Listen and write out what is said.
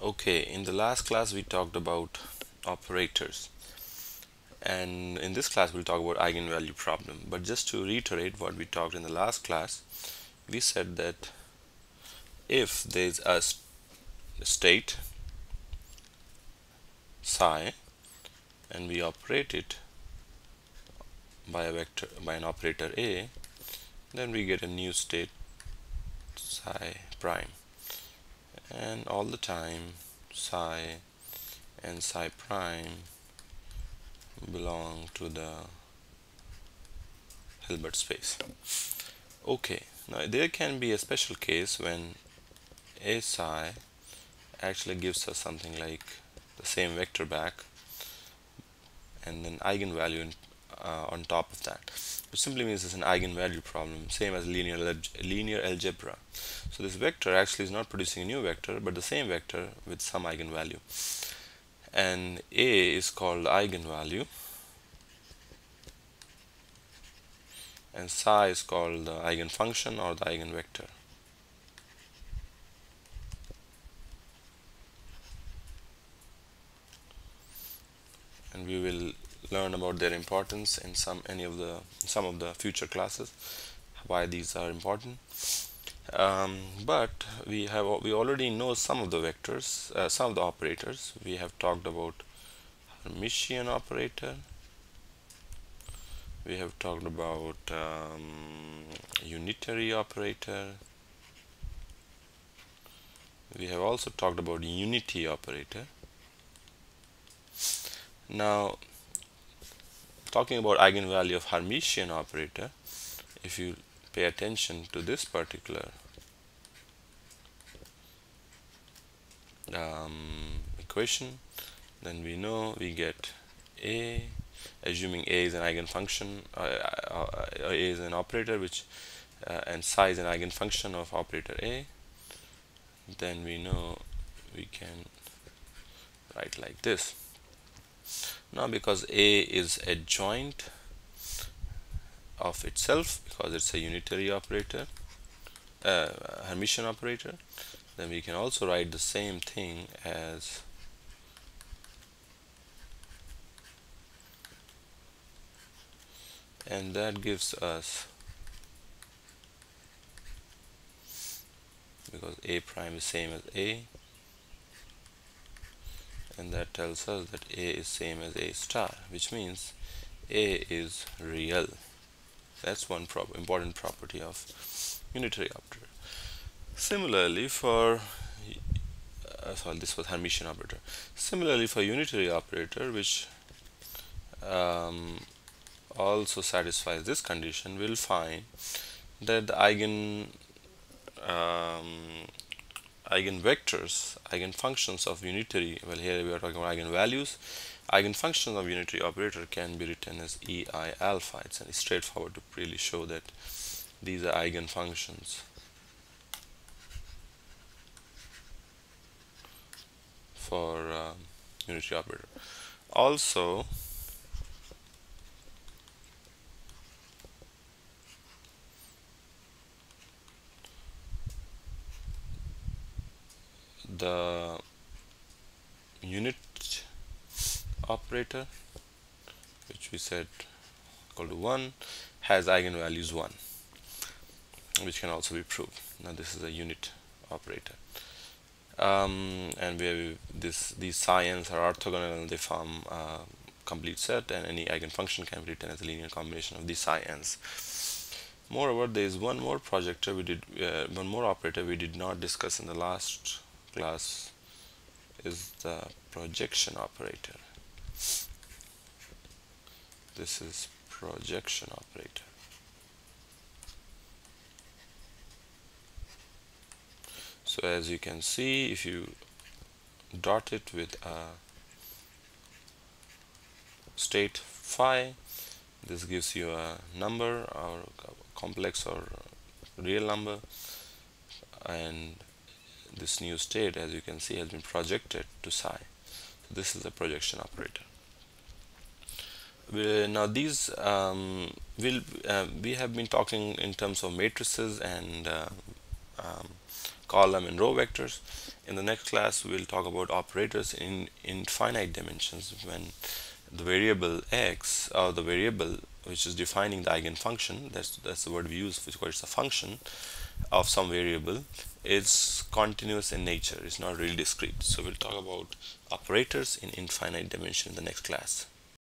Okay, in the last class we talked about operators, and in this class we'll talk about eigenvalue problem. But just to reiterate what we talked in the last class, we said that if there's a state psi and we operate it by a vector by an operator A, then we get a new state psi prime, and all the time psi and psi prime belong to the Hilbert space. Okay, now there can be a special case when a psi actually gives us something like the same vector back and then eigenvalue on top of that, which simply means it's an eigenvalue problem, same as linear algebra. So this vector actually is not producing a new vector but the same vector with some eigenvalue, and A is called eigenvalue and psi is called the eigenfunction or the eigenvector. And we will learn about their importance in some of the future classes, why these are important. But we already know some of the vectors, some of the operators. We have talked about Hermitian operator. We have talked about unitary operator. We have also talked about unity operator. Now, talking about eigenvalue of Hermitian operator, if you pay attention to this particular equation, then we know we get A, assuming A is an eigenfunction, A is an operator which and psi is an eigenfunction of operator A, then we know we can write like this. Now because A is adjoint of itself, because it's a unitary operator, Hermitian operator, then we can also write the same thing as and that gives us, because A prime is same as A, and that tells us that A is same as A star, which means A is real. That's one important property of unitary operator. Similarly for sorry, this was Hermitian operator. Similarly for unitary operator, which also satisfies this condition, we'll find that the eigenvectors, eigenfunctions of unitary, well here we are talking about eigenvalues, eigenfunctions of unitary operator can be written as ei alpha. It's straightforward to really show that these are eigenfunctions for unitary operator. Also, the unit operator, which we said equal to 1, has eigenvalues 1, which can also be proved. Now this is a unit operator, and these psi-n's are orthogonal and they form a complete set, and any eigenfunction can be written as a linear combination of these psi-n's. Moreover, there is one more one more operator we did not discuss in the last class, is the projection operator. This is projection operator. So as you can see, if you dot it with a state phi, this gives you a number or a complex or real number, and this new state, as you can see, has been projected to psi. So this is a projection operator. Now these we have been talking in terms of matrices and column and row vectors. In the next class, we'll talk about operators in infinite dimensions, when the variable x, or the variable which is defining the eigenfunction, that's the word we use, because it's a function of some variable, is continuous in nature. It's not really discrete. So we'll talk about operators in infinite dimension in the next class.